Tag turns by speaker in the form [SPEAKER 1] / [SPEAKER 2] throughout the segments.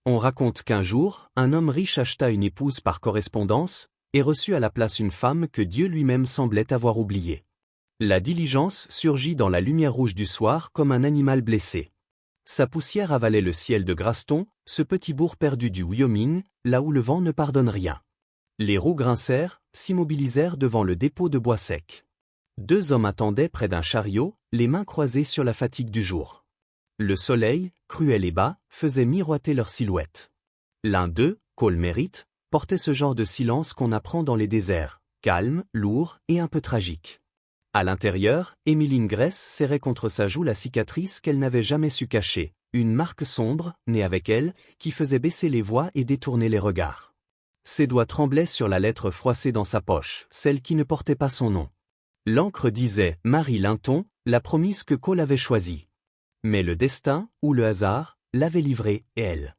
[SPEAKER 1] On raconte qu'un jour, un homme riche acheta une épouse par correspondance, et reçut à la place une femme que Dieu lui-même semblait avoir oubliée. La diligence surgit dans la lumière rouge du soir comme un animal blessé. Sa poussière avalait le ciel de Graston, ce petit bourg perdu du Wyoming, là où le vent ne pardonne rien. Les roues grincèrent, s'immobilisèrent devant le dépôt de bois sec. 2 hommes attendaient près d'un chariot, les mains croisées sur la fatigue du jour. Le soleil, cruel et bas, faisait miroiter leurs silhouettes. L'un d'eux, Cole Merritt, portait ce genre de silence qu'on apprend dans les déserts, calme, lourd et un peu tragique. À l'intérieur, Emmeline Grace serrait contre sa joue la cicatrice qu'elle n'avait jamais su cacher, une marque sombre, née avec elle, qui faisait baisser les voix et détourner les regards. Ses doigts tremblaient sur la lettre froissée dans sa poche, celle qui ne portait pas son nom. L'encre disait « Marie Linton », la promise que Cole avait choisie. Mais le destin, ou le hasard, l'avait livrée, et elle.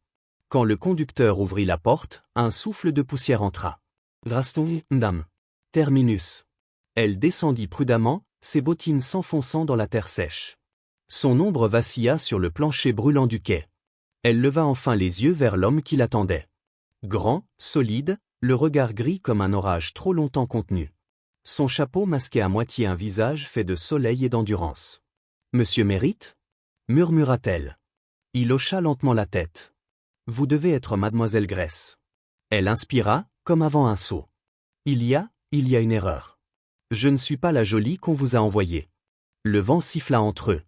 [SPEAKER 1] Quand le conducteur ouvrit la porte, un souffle de poussière entra. « Graston, dame. Terminus. » Elle descendit prudemment, ses bottines s'enfonçant dans la terre sèche. Son ombre vacilla sur le plancher brûlant du quai. Elle leva enfin les yeux vers l'homme qui l'attendait. Grand, solide, le regard gris comme un orage trop longtemps contenu. Son chapeau masquait à moitié un visage fait de soleil et d'endurance. « Monsieur Merritt » murmura-t-elle. Il hocha lentement la tête. « Vous devez être mademoiselle Grace. » Elle inspira, comme avant un saut. « Il y a une erreur. Je ne suis pas la jolie qu'on vous a envoyée. » Le vent siffla entre eux.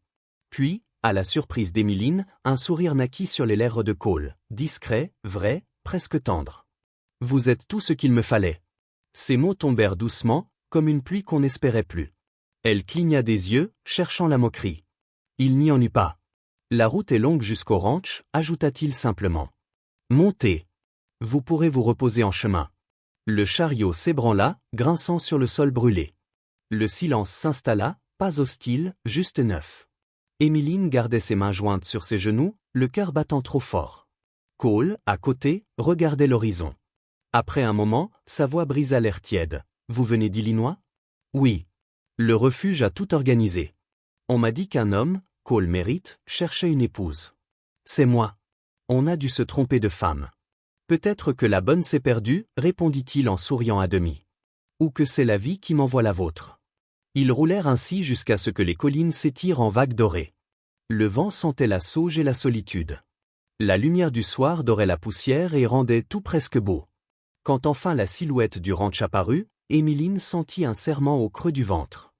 [SPEAKER 1] Puis, à la surprise d'Emmeline, un sourire naquit sur les lèvres de Cole, discret, vrai, presque tendre. « Vous êtes tout ce qu'il me fallait. » Ces mots tombèrent doucement, comme une pluie qu'on n'espérait plus. Elle cligna des yeux, cherchant la moquerie. Il n'y en eut pas. « La route est longue jusqu'au ranch, » ajouta-t-il simplement. « Montez. Vous pourrez vous reposer en chemin. » Le chariot s'ébranla, grinçant sur le sol brûlé. Le silence s'installa, pas hostile, juste neuf. Emmeline gardait ses mains jointes sur ses genoux, le cœur battant trop fort. Cole, à côté, regardait l'horizon. Après un moment, sa voix brisa l'air tiède. « Vous venez d'Illinois ? » ?»« Oui. Le refuge a tout organisé. On m'a dit qu'un homme, Cole Merritt, cherchait une épouse. C'est moi. On a dû se tromper de femme. Peut-être que la bonne s'est perdue, répondit-il en souriant à demi. Ou que c'est la vie qui m'envoie la vôtre. Ils roulèrent ainsi jusqu'à ce que les collines s'étirent en vagues dorées. Le vent sentait la sauge et la solitude. La lumière du soir dorait la poussière et rendait tout presque beau. Quand enfin la silhouette du ranch apparut, Emmeline sentit un serrement au creux du ventre.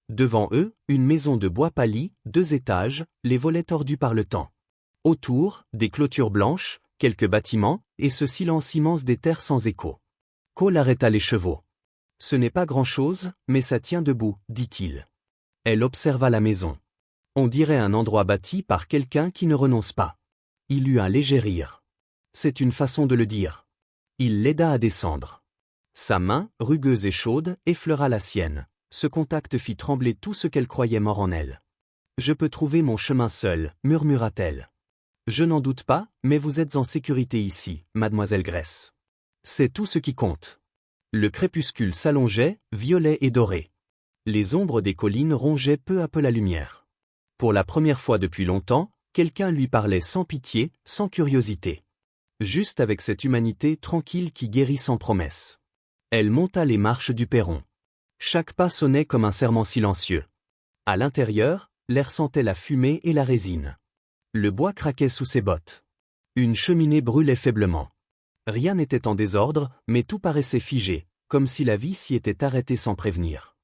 [SPEAKER 1] Devant eux, une maison de bois pâli, 2 étages, les volets tordus par le temps. Autour, des clôtures blanches, quelques bâtiments, et ce silence immense des terres sans écho. Cole arrêta les chevaux. « Ce n'est pas grand-chose, mais ça tient debout, » dit-il. Elle observa la maison. On dirait un endroit bâti par quelqu'un qui ne renonce pas. Il eut un léger rire. C'est une façon de le dire. Il l'aida à descendre. Sa main, rugueuse et chaude, effleura la sienne. Ce contact fit trembler tout ce qu'elle croyait mort en elle. « Je peux trouver mon chemin seul, » murmura-t-elle. « Je n'en doute pas, mais vous êtes en sécurité ici, mademoiselle Grace. C'est tout ce qui compte. » Le crépuscule s'allongeait, violet et doré. Les ombres des collines rongeaient peu à peu la lumière. Pour la première fois depuis longtemps, quelqu'un lui parlait sans pitié, sans curiosité. Juste avec cette humanité tranquille qui guérit sans promesse. Elle monta les marches du perron. Chaque pas sonnait comme un serment silencieux. À l'intérieur, l'air sentait la fumée et la résine. Le bois craquait sous ses bottes. Une cheminée brûlait faiblement. Rien n'était en désordre, mais tout paraissait figé, comme si la vie s'y était arrêtée sans prévenir.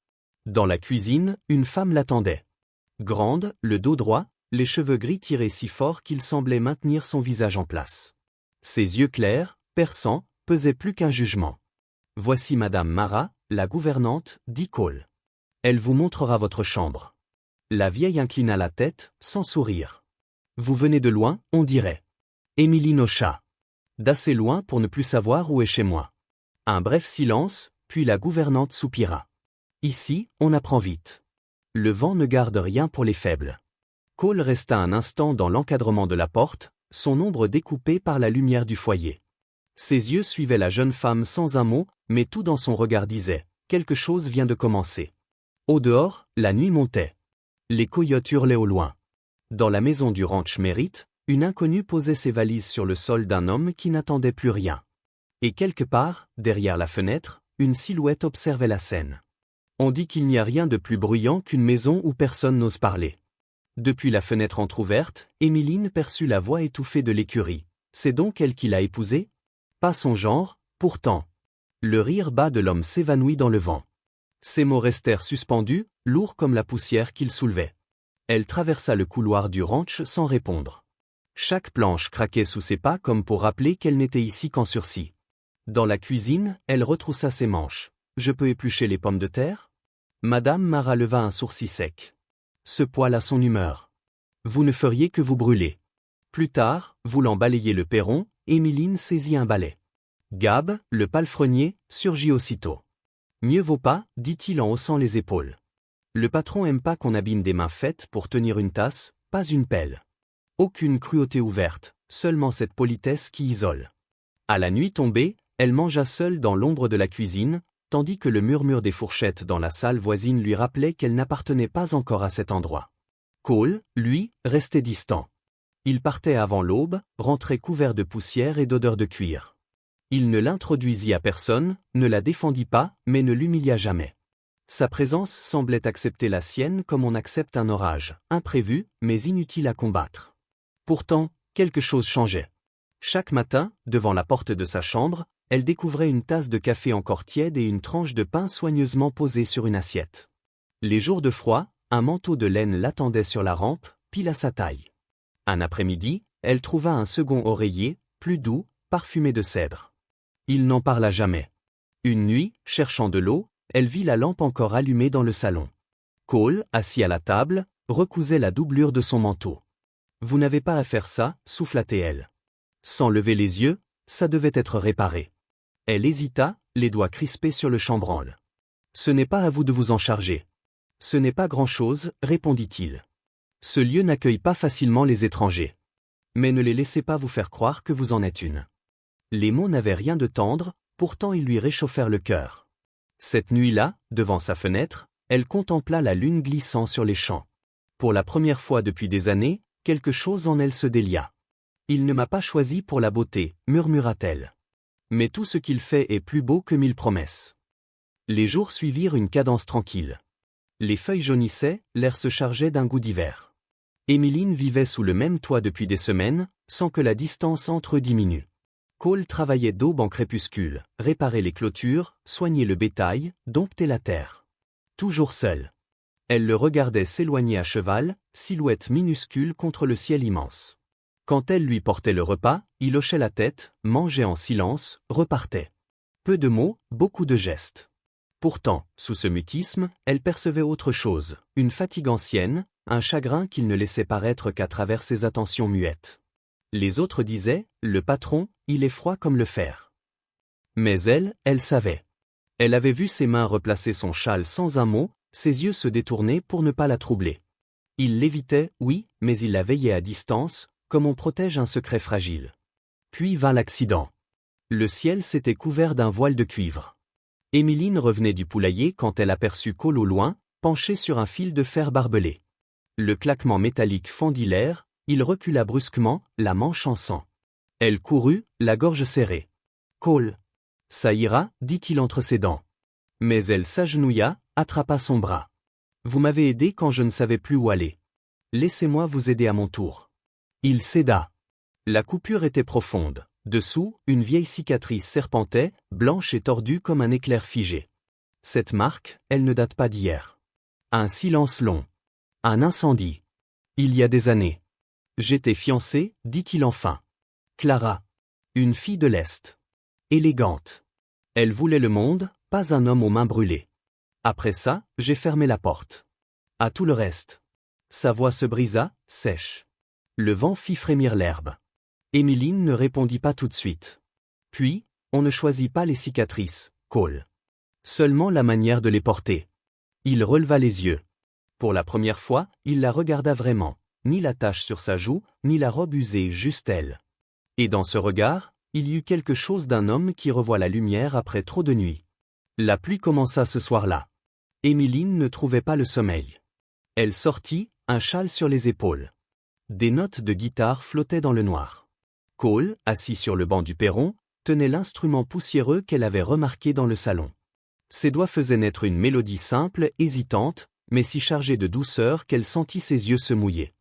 [SPEAKER 1] Dans la cuisine, une femme l'attendait. Grande, le dos droit, les cheveux gris tirés si fort qu'il semblait maintenir son visage en place. Ses yeux clairs, perçants, pesaient plus qu'un jugement. « Voici Madame Mara, la gouvernante, » dit Cole. « Elle vous montrera votre chambre. » La vieille inclina la tête, sans sourire. « Vous venez de loin, on dirait. » Emmeline hocha. « D'assez loin pour ne plus savoir où est chez moi. » Un bref silence, puis la gouvernante soupira. « Ici, on apprend vite. Le vent ne garde rien pour les faibles. » Cole resta un instant dans l'encadrement de la porte, son ombre découpée par la lumière du foyer. Ses yeux suivaient la jeune femme sans un mot, mais tout dans son regard disait « Quelque chose vient de commencer. » Au dehors, la nuit montait. Les coyotes hurlaient au loin. Dans la maison du ranch Merritt, une inconnue posait ses valises sur le sol d'un homme qui n'attendait plus rien. Et quelque part, derrière la fenêtre, une silhouette observait la scène. On dit qu'il n'y a rien de plus bruyant qu'une maison où personne n'ose parler. Depuis la fenêtre entr'ouverte, Émiline perçut la voix étouffée de l'écurie. C'est donc elle qui l'a épousé? Pas son genre, pourtant. Le rire bas de l'homme s'évanouit dans le vent. Ses mots restèrent suspendus, lourds comme la poussière qu'il soulevait. Elle traversa le couloir du ranch sans répondre. Chaque planche craquait sous ses pas comme pour rappeler qu'elle n'était ici qu'en sursis. Dans la cuisine, elle retroussa ses manches. « Je peux éplucher les pommes de terre ?» Madame Mara leva un sourcil sec. Ce poil a son humeur. Vous ne feriez que vous brûler. Plus tard, voulant balayer le perron, Émiline saisit un balai. Gab, le palefrenier, surgit aussitôt. Mieux vaut pas, dit-il en haussant les épaules. Le patron aime pas qu'on abîme des mains faites pour tenir une tasse, pas une pelle. Aucune cruauté ouverte, seulement cette politesse qui isole. À la nuit tombée, elle mangea seule dans l'ombre de la cuisine, tandis que le murmure des fourchettes dans la salle voisine lui rappelait qu'elle n'appartenait pas encore à cet endroit. Cole, lui, restait distant. Il partait avant l'aube, rentrait couvert de poussière et d'odeur de cuir. Il ne l'introduisit à personne, ne la défendit pas, mais ne l'humilia jamais. Sa présence semblait accepter la sienne comme on accepte un orage, imprévu, mais inutile à combattre. Pourtant, quelque chose changeait. Chaque matin, devant la porte de sa chambre, elle découvrait une tasse de café encore tiède et une tranche de pain soigneusement posée sur une assiette. Les jours de froid, un manteau de laine l'attendait sur la rampe, pile à sa taille. Un après-midi, elle trouva un second oreiller, plus doux, parfumé de cèdre. Il n'en parla jamais. Une nuit, cherchant de l'eau, elle vit la lampe encore allumée dans le salon. Cole, assis à la table, recousait la doublure de son manteau. « Vous n'avez pas à faire ça, souffla-t-elle. Sans lever les yeux, ça devait être réparé. Elle hésita, les doigts crispés sur le chambranle. « Ce n'est pas à vous de vous en charger. »« Ce n'est pas grand-chose, répondit-il. Ce lieu n'accueille pas facilement les étrangers. Mais ne les laissez pas vous faire croire que vous en êtes une. » Les mots n'avaient rien de tendre, pourtant ils lui réchauffèrent le cœur. Cette nuit-là, devant sa fenêtre, elle contempla la lune glissant sur les champs. Pour la première fois depuis des années, quelque chose en elle se délia. « Il ne m'a pas choisi pour la beauté, murmura-t-elle. Mais tout ce qu'il fait est plus beau que 1000 promesses. » Les jours suivirent une cadence tranquille. Les feuilles jaunissaient, l'air se chargeait d'un goût d'hiver. Émiline vivait sous le même toit depuis des semaines, sans que la distance entre eux diminue. Cole travaillait d'aube en crépuscule, réparait les clôtures, soignait le bétail, domptait la terre. Toujours seul. Elle le regardait s'éloigner à cheval, silhouette minuscule contre le ciel immense. Quand elle lui portait le repas, il hochait la tête, mangeait en silence, repartait. Peu de mots, beaucoup de gestes. Pourtant, sous ce mutisme, elle percevait autre chose, une fatigue ancienne, un chagrin qu'il ne laissait paraître qu'à travers ses attentions muettes. Les autres disaient, le patron, il est froid comme le fer. Mais elle savait. Elle avait vu ses mains replacer son châle sans un mot, ses yeux se détourner pour ne pas la troubler. Il l'évitait, oui, mais il la veillait à distance, comme on protège un secret fragile. Puis vint l'accident. Le ciel s'était couvert d'un voile de cuivre. Émiline revenait du poulailler quand elle aperçut Cole au loin, penché sur un fil de fer barbelé. Le claquement métallique fendit l'air, il recula brusquement, la manche en sang. Elle courut, la gorge serrée. « Cole. »« Ça ira, dit-il entre ses dents. Mais elle s'agenouilla, attrapa son bras. « Vous m'avez aidé quand je ne savais plus où aller. Laissez-moi vous aider à mon tour. » Il céda. La coupure était profonde. Dessous, une vieille cicatrice serpentait, blanche et tordue comme un éclair figé. Cette marque, elle ne date pas d'hier. Un silence long. Un incendie. Il y a des années. J'étais fiancé, dit-il enfin. Clara. Une fille de l'Est. Élégante. Elle voulait le monde, pas un homme aux mains brûlées. Après ça, j'ai fermé la porte. À tout le reste. Sa voix se brisa, sèche. Le vent fit frémir l'herbe. Émiline ne répondit pas tout de suite. Puis, on ne choisit pas les cicatrices, Cole. Seulement la manière de les porter. Il releva les yeux. Pour la première fois, il la regarda vraiment. Ni la tache sur sa joue, ni la robe usée, juste elle. Et dans ce regard, il y eut quelque chose d'un homme qui revoit la lumière après trop de nuits. La pluie commença ce soir-là. Émiline ne trouvait pas le sommeil. Elle sortit, un châle sur les épaules. Des notes de guitare flottaient dans le noir. Cole, assis sur le banc du perron, tenait l'instrument poussiéreux qu'elle avait remarqué dans le salon. Ses doigts faisaient naître une mélodie simple, hésitante, mais si chargée de douceur qu'elle sentit ses yeux se mouiller.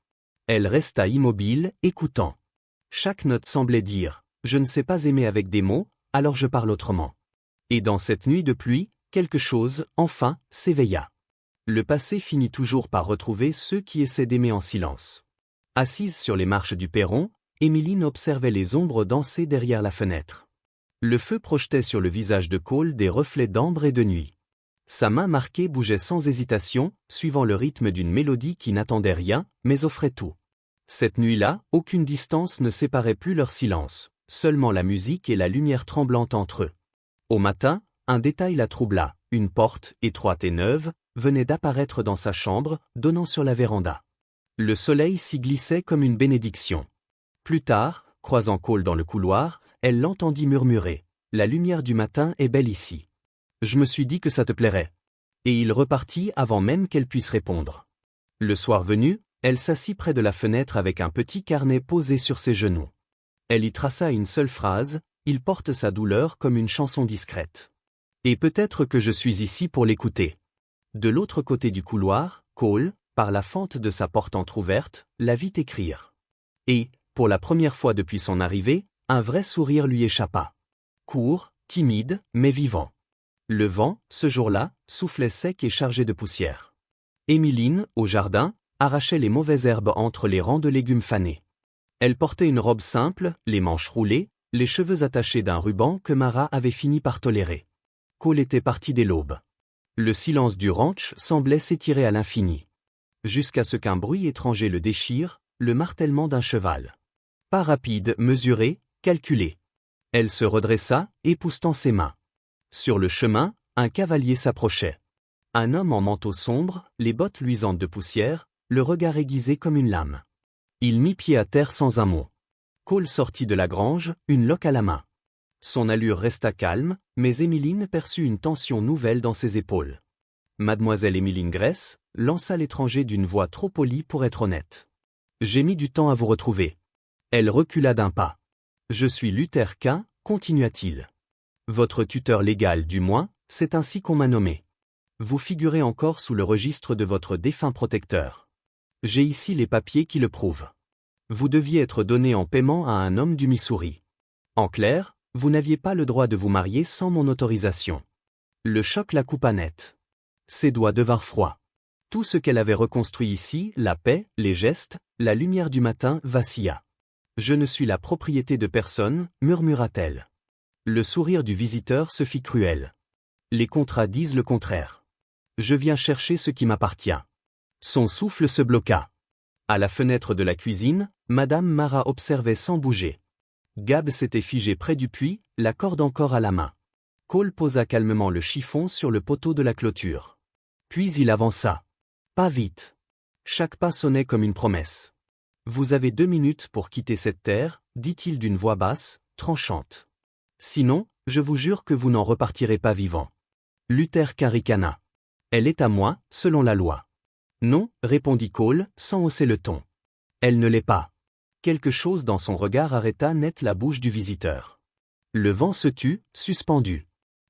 [SPEAKER 1] Elle resta immobile, écoutant. Chaque note semblait dire « Je ne sais pas aimer avec des mots, alors je parle autrement ». Et dans cette nuit de pluie, quelque chose, enfin, s'éveilla. Le passé finit toujours par retrouver ceux qui essaient d'aimer en silence. Assise sur les marches du perron, Emmeline observait les ombres danser derrière la fenêtre. Le feu projetait sur le visage de Cole des reflets d'ambre et de nuit. Sa main marquée bougeait sans hésitation, suivant le rythme d'une mélodie qui n'attendait rien, mais offrait tout. Cette nuit-là, aucune distance ne séparait plus leur silence, seulement la musique et la lumière tremblante entre eux. Au matin, un détail la troubla, une porte, étroite et neuve, venait d'apparaître dans sa chambre, donnant sur la véranda. Le soleil s'y glissait comme une bénédiction. Plus tard, croisant Cole dans le couloir, elle l'entendit murmurer « La lumière du matin est belle ici. Je me suis dit que ça te plairait. » Et il repartit avant même qu'elle puisse répondre. Le soir venu, elle s'assit près de la fenêtre avec un petit carnet posé sur ses genoux. Elle y traça une seule phrase « Il porte sa douleur comme une chanson discrète. Et peut-être que je suis ici pour l'écouter. » De l'autre côté du couloir, Cole, par la fente de sa porte entr'ouverte, la vit écrire. Et, pour la première fois depuis son arrivée, un vrai sourire lui échappa. Court, timide, mais vivant. Le vent, ce jour-là, soufflait sec et chargé de poussière. Emmeline, au jardin, arrachait les mauvaises herbes entre les rangs de légumes fanés. Elle portait une robe simple, les manches roulées, les cheveux attachés d'un ruban que Mara avait fini par tolérer. Cole était parti dès l'aube. Le silence du ranch semblait s'étirer à l'infini. Jusqu'à ce qu'un bruit étranger le déchire, le martèlement d'un cheval. Pas rapide, mesuré, calculé. Elle se redressa, époussetant ses mains. Sur le chemin, un cavalier s'approchait. Un homme en manteau sombre, les bottes luisantes de poussière, le regard aiguisé comme une lame. Il mit pied à terre sans un mot. Cole sortit de la grange, une loque à la main. Son allure resta calme, mais Emmeline perçut une tension nouvelle dans ses épaules. Mademoiselle Emmeline Gress, lança l'étranger d'une voix trop polie pour être honnête. J'ai mis du temps à vous retrouver. Elle recula d'un pas. Je suis Luther Quint, continua-t-il. Votre tuteur légal du moins, c'est ainsi qu'on m'a nommé. Vous figurez encore sous le registre de votre défunt protecteur. J'ai ici les papiers qui le prouvent. Vous deviez être donné en paiement à un homme du Missouri. En clair, vous n'aviez pas le droit de vous marier sans mon autorisation. Le choc la coupa net. Ses doigts devinrent froids. Tout ce qu'elle avait reconstruit ici, la paix, les gestes, la lumière du matin, vacilla. Je ne suis la propriété de personne, murmura-t-elle. Le sourire du visiteur se fit cruel. Les contrats disent le contraire. Je viens chercher ce qui m'appartient. Son souffle se bloqua. À la fenêtre de la cuisine, Madame Mara observait sans bouger. Gab s'était figé près du puits, la corde encore à la main. Cole posa calmement le chiffon sur le poteau de la clôture. Puis il avança. Pas vite. Chaque pas sonnait comme une promesse. Vous avez 2 minutes pour quitter cette terre, dit-il d'une voix basse, tranchante. Sinon, je vous jure que vous n'en repartirez pas vivant. Luther Quint ricana. Elle est à moi, selon la loi. Non, répondit Cole, sans hausser le ton. Elle ne l'est pas. Quelque chose dans son regard arrêta net la bouche du visiteur. Le vent se tut, suspendu.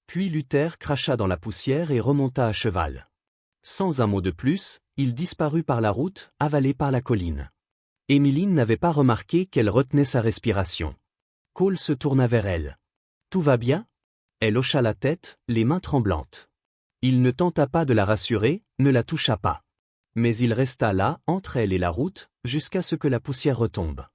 [SPEAKER 1] Puis Luther cracha dans la poussière et remonta à cheval. Sans un mot de plus, il disparut par la route, avalé par la colline. Emmeline n'avait pas remarqué qu'elle retenait sa respiration. Cole se tourna vers elle. « Tout va bien ?» Elle hocha la tête, les mains tremblantes. Il ne tenta pas de la rassurer, ne la toucha pas. Mais il resta là, entre elle et la route, jusqu'à ce que la poussière retombe.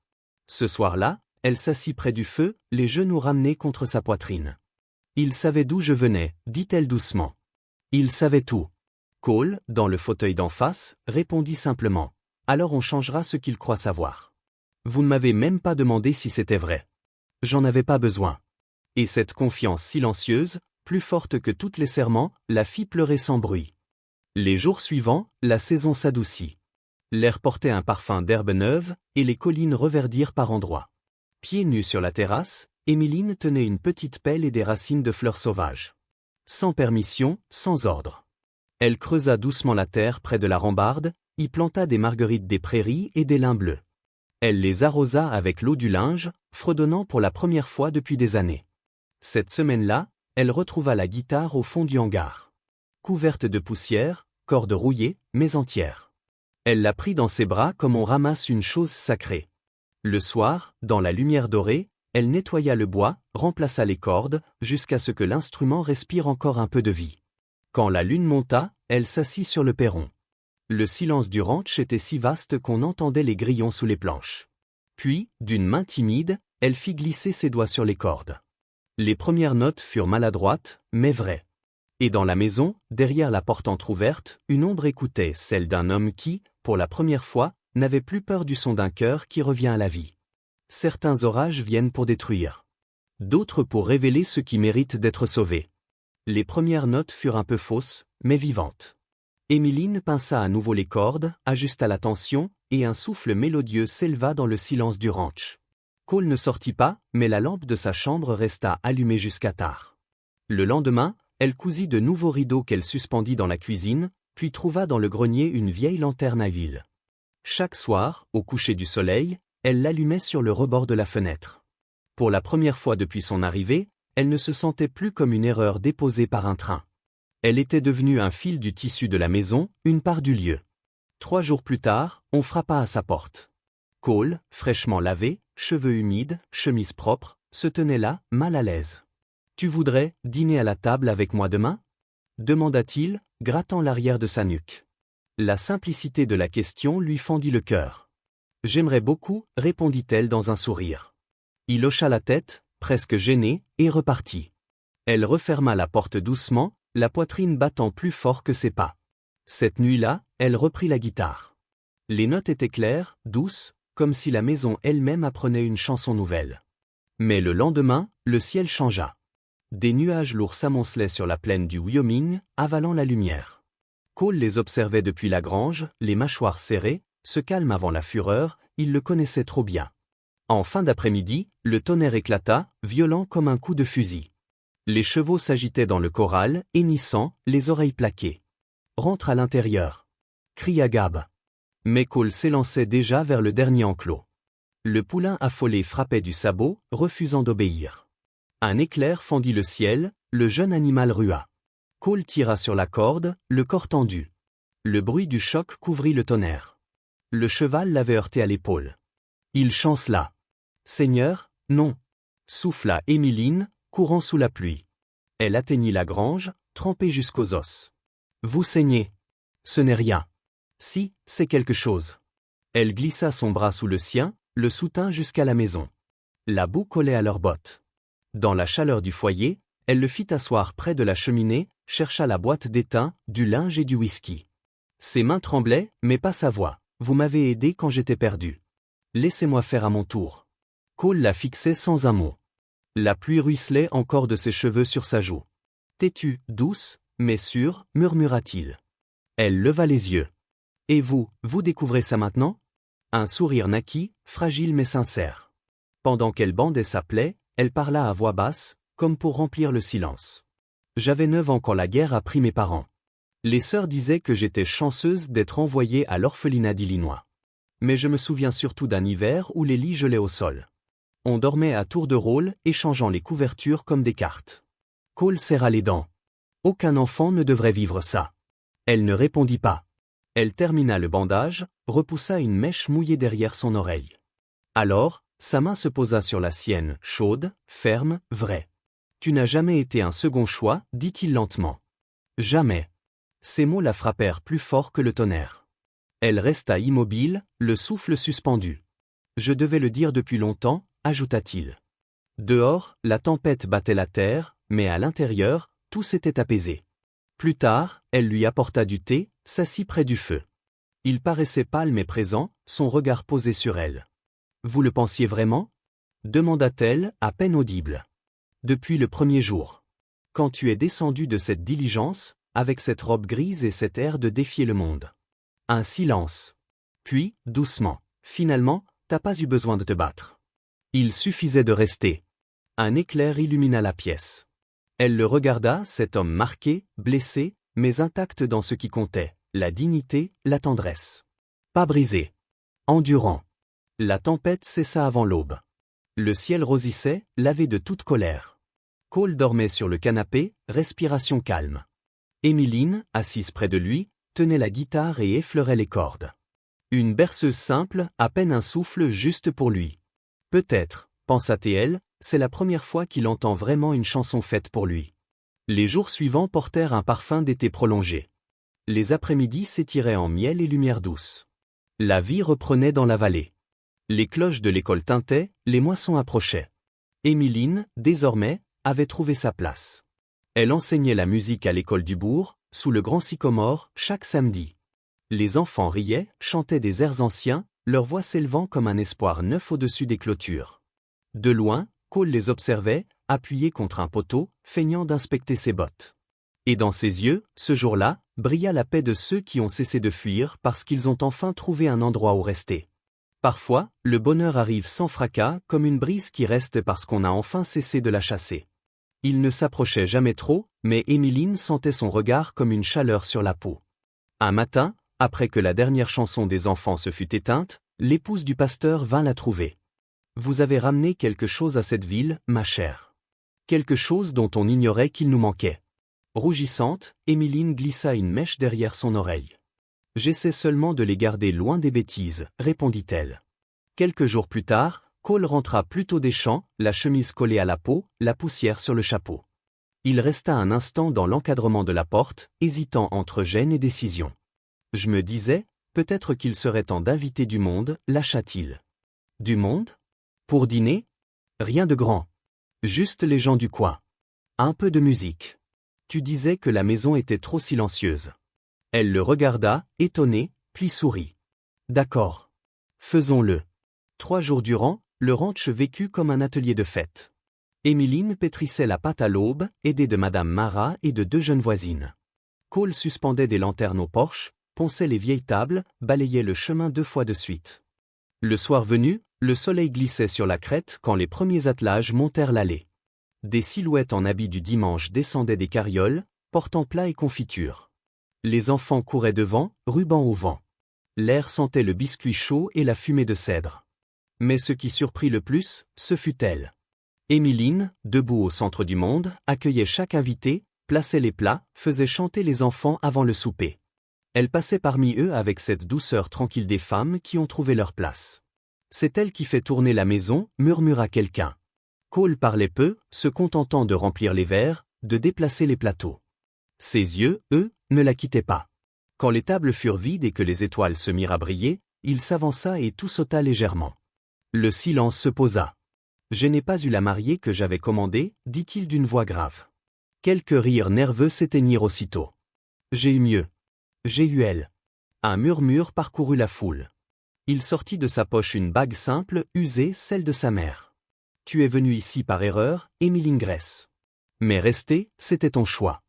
[SPEAKER 1] Ce soir-là, elle s'assit près du feu, les genoux ramenés contre sa poitrine. « Il savait d'où je venais, dit-elle doucement. Il savait tout. » Cole, dans le fauteuil d'en face, répondit simplement. « Alors on changera ce qu'il croit savoir. Vous ne m'avez même pas demandé si c'était vrai. J'en avais pas besoin. » Et cette confiance silencieuse, plus forte que tous les serments, la fit pleurer sans bruit. Les jours suivants, la saison s'adoucit. L'air portait un parfum d'herbe neuve, et les collines reverdirent par endroits. Pieds nus sur la terrasse, Emmeline tenait une petite pelle et des racines de fleurs sauvages. Sans permission, sans ordre. Elle creusa doucement la terre près de la rambarde, y planta des marguerites des prairies et des lins bleus. Elle les arrosa avec l'eau du linge, fredonnant pour la première fois depuis des années. Cette semaine-là, elle retrouva la guitare au fond du hangar. Couverte de poussière, cordes rouillées, mais entière. Elle la prit dans ses bras comme on ramasse une chose sacrée. Le soir, dans la lumière dorée, elle nettoya le bois, remplaça les cordes, jusqu'à ce que l'instrument respire encore un peu de vie. Quand la lune monta, elle s'assit sur le perron. Le silence du ranch était si vaste qu'on entendait les grillons sous les planches. Puis, d'une main timide, elle fit glisser ses doigts sur les cordes. Les premières notes furent maladroites, mais vraies. Et dans la maison, derrière la porte entr'ouverte, une ombre écoutait, celle d'un homme qui, pour la première fois, n'avait plus peur du son d'un cœur qui revient à la vie. Certains orages viennent pour détruire. D'autres pour révéler ceux qui méritent d'être sauvés. Les premières notes furent un peu fausses, mais vivantes. Émiline pinça à nouveau les cordes, ajusta la tension, et un souffle mélodieux s'éleva dans le silence du ranch. Cole ne sortit pas, mais la lampe de sa chambre resta allumée jusqu'à tard. Le lendemain, elle cousit de nouveaux rideaux qu'elle suspendit dans la cuisine, puis trouva dans le grenier une vieille lanterne à huile. Chaque soir, au coucher du soleil, elle l'allumait sur le rebord de la fenêtre. Pour la première fois depuis son arrivée, elle ne se sentait plus comme une erreur déposée par un train. Elle était devenue un fil du tissu de la maison, une part du lieu. 3 jours plus tard, on frappa à sa porte. Cole, fraîchement lavé, cheveux humides, chemise propre, se tenait là, mal à l'aise. « Tu voudrais dîner à la table avec moi demain » demanda-t-il, grattant l'arrière de sa nuque. La simplicité de la question lui fendit le cœur. « J'aimerais beaucoup, répondit-elle dans un sourire. Il hocha la tête, presque gêné, et repartit. Elle referma la porte doucement, la poitrine battant plus fort que ses pas. Cette nuit-là, elle reprit la guitare. Les notes étaient claires, douces, comme si la maison elle-même apprenait une chanson nouvelle. Mais le lendemain, le ciel changea. Des nuages lourds s'amoncelaient sur la plaine du Wyoming, avalant la lumière. Cole les observait depuis la grange, les mâchoires serrées, ce calme avant la fureur, il le connaissait trop bien. En fin d'après-midi, le tonnerre éclata, violent comme un coup de fusil. Les chevaux s'agitaient dans le corral, hennissant, les oreilles plaquées. « Rentre à l'intérieur !» cria Gab. Mais Cole s'élançait déjà vers le dernier enclos. Le poulain affolé frappait du sabot, refusant d'obéir. Un éclair fendit le ciel, le jeune animal rua. Cole tira sur la corde, le corps tendu. Le bruit du choc couvrit le tonnerre. Le cheval l'avait heurté à l'épaule. Il chancela. « Seigneur, non !» souffla Émiline, courant sous la pluie. Elle atteignit la grange, trempée jusqu'aux os. « Vous saignez. Ce n'est rien. Si, c'est quelque chose. » Elle glissa son bras sous le sien, le soutint jusqu'à la maison. La boue collait à leurs bottes. Dans la chaleur du foyer, elle le fit asseoir près de la cheminée, chercha la boîte d'étain, du linge et du whisky. Ses mains tremblaient, mais pas sa voix. « Vous m'avez aidé quand j'étais perdu. Laissez-moi faire à mon tour. » Cole la fixait sans un mot. La pluie ruisselait encore de ses cheveux sur sa joue. « Têtue, douce, mais sûre, murmura-t-il. Elle leva les yeux. « Et vous, vous découvrez ça maintenant ?» Un sourire naquit, fragile mais sincère. Pendant qu'elle bandait sa plaie, elle parla à voix basse, comme pour remplir le silence. « J'avais 9 ans quand la guerre a pris mes parents. Les sœurs disaient que j'étais chanceuse d'être envoyée à l'orphelinat d'Illinois. Mais je me souviens surtout d'un hiver où les lits gelaient au sol. On dormait à tour de rôle, échangeant les couvertures comme des cartes. » Cole serra les dents. « Aucun enfant ne devrait vivre ça. » Elle ne répondit pas. Elle termina le bandage, repoussa une mèche mouillée derrière son oreille. Alors, sa main se posa sur la sienne, chaude, ferme, vraie. « Tu n'as jamais été un second choix, dit-il lentement. Jamais. » Ces mots la frappèrent plus fort que le tonnerre. Elle resta immobile, le souffle suspendu. « Je devais le dire depuis longtemps, » ajouta-t-il. Dehors, la tempête battait la terre, mais à l'intérieur, tout s'était apaisé. Plus tard, elle lui apporta du thé, s'assit près du feu. Il paraissait pâle mais présent, son regard posé sur elle. « Vous le pensiez vraiment ?» demanda-t-elle, à peine audible. « Depuis le premier jour. Quand tu es descendu de cette diligence, avec cette robe grise et cet air de défier le monde. » Un silence. Puis, doucement. « Finalement, t'as pas eu besoin de te battre. Il suffisait de rester. » Un éclair illumina la pièce. Elle le regarda, cet homme marqué, blessé, mais intact dans ce qui comptait, la dignité, la tendresse. Pas brisé. Endurant. La tempête cessa avant l'aube. Le ciel rosissait, lavé de toute colère. Cole dormait sur le canapé, respiration calme. Emmeline, assise près de lui, tenait la guitare et effleurait les cordes. Une berceuse simple, à peine un souffle juste pour lui. Peut-être, pensa-t-elle, c'est la première fois qu'il entend vraiment une chanson faite pour lui. Les jours suivants portèrent un parfum d'été prolongé. Les après-midi s'étiraient en miel et lumière douce. La vie reprenait dans la vallée. Les cloches de l'école tintaient, les moissons approchaient. Emmeline, désormais, avait trouvé sa place. Elle enseignait la musique à l'école du bourg, sous le grand sycomore, chaque samedi. Les enfants riaient, chantaient des airs anciens, leur voix s'élevant comme un espoir neuf au-dessus des clôtures. De loin, Cole les observait, appuyé contre un poteau, feignant d'inspecter ses bottes. Et dans ses yeux, ce jour-là, brilla la paix de ceux qui ont cessé de fuir parce qu'ils ont enfin trouvé un endroit où rester. Parfois, le bonheur arrive sans fracas, comme une brise qui reste parce qu'on a enfin cessé de la chasser. Il ne s'approchait jamais trop, mais Emmeline sentait son regard comme une chaleur sur la peau. Un matin, après que la dernière chanson des enfants se fut éteinte, l'épouse du pasteur vint la trouver. « Vous avez ramené quelque chose à cette ville, ma chère. Quelque chose dont on ignorait qu'il nous manquait. » Rougissante, Emmeline glissa une mèche derrière son oreille. « J'essaie seulement de les garder loin des bêtises, » répondit-elle. Quelques jours plus tard, Cole rentra plus tôt des champs, la chemise collée à la peau, la poussière sur le chapeau. Il resta un instant dans l'encadrement de la porte, hésitant entre gêne et décision. Je me disais, peut-être qu'il serait temps d'inviter du monde, lâcha-t-il. Du monde? Pour dîner? Rien de grand. Juste les gens du coin. Un peu de musique. Tu disais que la maison était trop silencieuse. Elle le regarda, étonnée, puis sourit. D'accord. Faisons-le. 3 jours durant, le ranch vécut comme un atelier de fête. Emmeline pétrissait la pâte à l'aube, aidée de Madame Mara et de 2 jeunes voisines. Cole suspendait des lanternes au porche, ponçait les vieilles tables, balayait le chemin 2 fois de suite. Le soir venu, le soleil glissait sur la crête quand les premiers attelages montèrent l'allée. Des silhouettes en habit du dimanche descendaient des carrioles, portant plats et confitures. Les enfants couraient devant, rubans au vent. L'air sentait le biscuit chaud et la fumée de cèdre. Mais ce qui surprit le plus, ce fut elle. Emmeline, debout au centre du monde, accueillait chaque invité, plaçait les plats, faisait chanter les enfants avant le souper. Elle passait parmi eux avec cette douceur tranquille des femmes qui ont trouvé leur place. C'est elle qui fait tourner la maison, murmura quelqu'un. Cole parlait peu, se contentant de remplir les verres, de déplacer les plateaux. Ses yeux, eux, ne la quittaient pas. Quand les tables furent vides et que les étoiles se mirent à briller, il s'avança et tout sauta légèrement. Le silence se posa. « Je n'ai pas eu la mariée que j'avais commandée, dit-il d'une voix grave. Quelques rires nerveux s'éteignirent aussitôt. J'ai eu mieux. J'ai eu elle. » Un murmure parcourut la foule. Il sortit de sa poche une bague simple, usée, celle de sa mère. « Tu es venu ici par erreur, Emmeline Gress. Mais rester, c'était ton choix.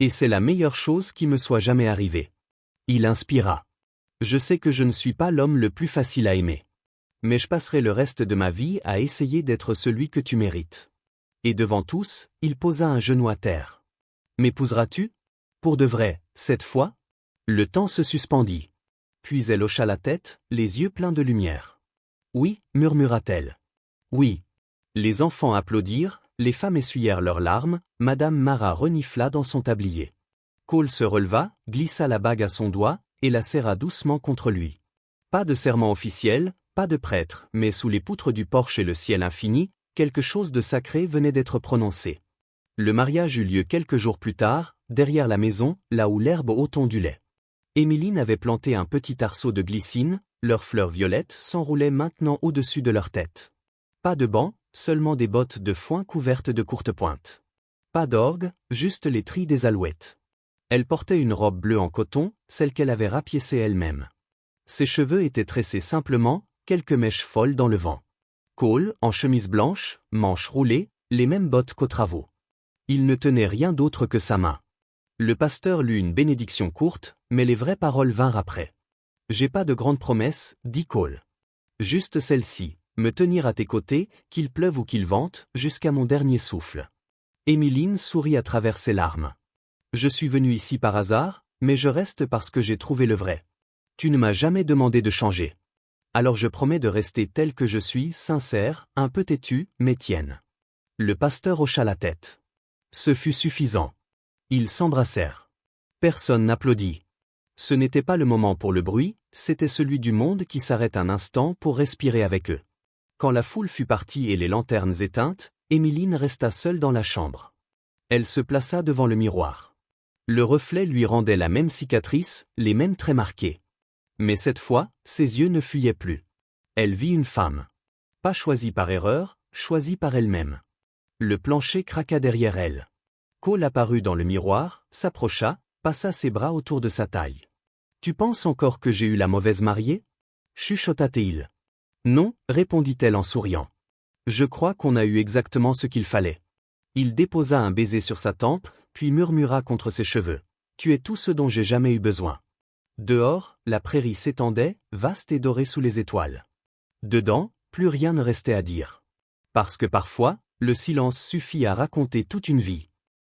[SPEAKER 1] Et c'est la meilleure chose qui me soit jamais arrivée. » Il inspira. « Je sais que je ne suis pas l'homme le plus facile à aimer. Mais je passerai le reste de ma vie à essayer d'être celui que tu mérites. » Et devant tous, il posa un genou à terre. « M'épouseras-tu? Pour de vrai, cette fois ?» Le temps se suspendit. Puis elle hocha la tête, les yeux pleins de lumière. « Oui, murmura-t-elle. Oui. » Les enfants applaudirent, les femmes essuyèrent leurs larmes, Madame Mara renifla dans son tablier. Cole se releva, glissa la bague à son doigt, et la serra doucement contre lui. Pas de serment officiel, pas de prêtre, mais sous les poutres du porche et le ciel infini, quelque chose de sacré venait d'être prononcé. Le mariage eut lieu quelques jours plus tard, derrière la maison, là où l'herbe haute ondulait. Emmeline avait planté un petit arceau de glycine, leurs fleurs violettes s'enroulaient maintenant au-dessus de leur tête. Pas de banc, seulement des bottes de foin couvertes de courtes pointes. Pas d'orgue, juste les trilles des alouettes. Elle portait une robe bleue en coton, celle qu'elle avait rapiécée elle-même. Ses cheveux étaient tressés simplement, quelques mèches folles dans le vent. Cole, en chemise blanche, manches roulées, les mêmes bottes qu'aux travaux. Il ne tenait rien d'autre que sa main. Le pasteur lut une bénédiction courte, mais les vraies paroles vinrent après. « J'ai pas de grandes promesses, dit Cole. Juste celle-ci, me tenir à tes côtés, qu'il pleuve ou qu'il vente, jusqu'à mon dernier souffle. » Emmeline sourit à travers ses larmes. « Je suis venu ici par hasard, mais je reste parce que j'ai trouvé le vrai. Tu ne m'as jamais demandé de changer. Alors je promets de rester tel que je suis, sincère, un peu têtu, mais tienne. Le pasteur hocha la tête. Ce fut suffisant. Ils s'embrassèrent. Personne n'applaudit. Ce n'était pas le moment pour le bruit, c'était celui du monde qui s'arrête un instant pour respirer avec eux. Quand la foule fut partie et les lanternes éteintes, Émiline resta seule dans la chambre. Elle se plaça devant le miroir. Le reflet lui rendait la même cicatrice, les mêmes traits marqués. Mais cette fois, ses yeux ne fuyaient plus. Elle vit une femme. Pas choisie par erreur, choisie par elle-même. Le plancher craqua derrière elle. Cole apparut dans le miroir, s'approcha, passa ses bras autour de sa taille. « Tu penses encore que j'ai eu la mauvaise mariée » chuchota-t-il. « Non, répondit-elle en souriant. Je crois qu'on a eu exactement ce qu'il fallait. » Il déposa un baiser sur sa tempe, puis murmura contre ses cheveux. « Tu es tout ce dont j'ai jamais eu besoin. » Dehors, la prairie s'étendait, vaste et dorée sous les étoiles. Dedans, plus rien ne restait à dire. Parce que parfois, le silence suffit à raconter toute une vie.